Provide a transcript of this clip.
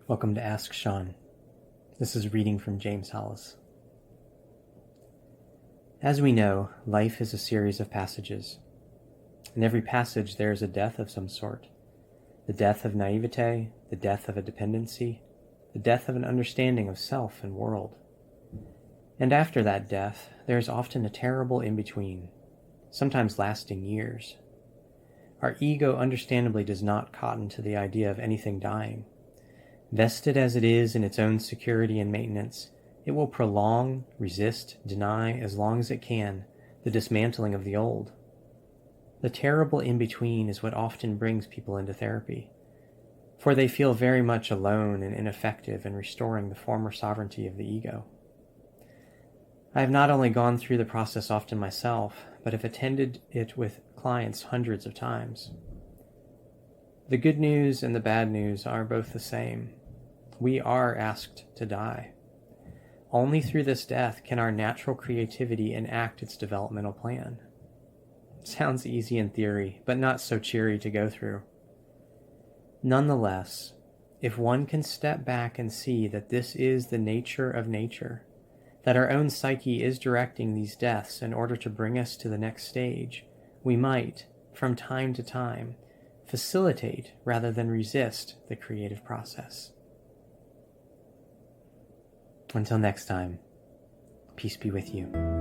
Welcome to Ask Sean. This is a reading from James Hollis. As we know, life is a series of passages. In every passage there is a death of some sort. The death of naïveté, the death of a dependency, the death of an understanding of self and world. And after that death, there is often a terrible in-between, sometimes lasting years. Our ego understandably does not cotton to the idea of anything dying. Vested as it is in its own security and maintenance, it will prolong, resist, deny, as long as it can, the dismantling of the old. The terrible in-between is what often brings people into therapy, for they feel very much alone and ineffective in restoring the former sovereignty of the ego. I have not only gone through the process often myself, but have attended it with clients hundreds of times. The good news and the bad news are both the same. We are asked to die. Only through this death can our natural creativity enact its developmental plan. It sounds easy in theory, but not so cheery to go through. Nonetheless, if one can step back and see that this is the nature of nature, that our own psyche is directing these deaths in order to bring us to the next stage, we might, from time to time, facilitate rather than resist the creative process. Until next time, peace be with you.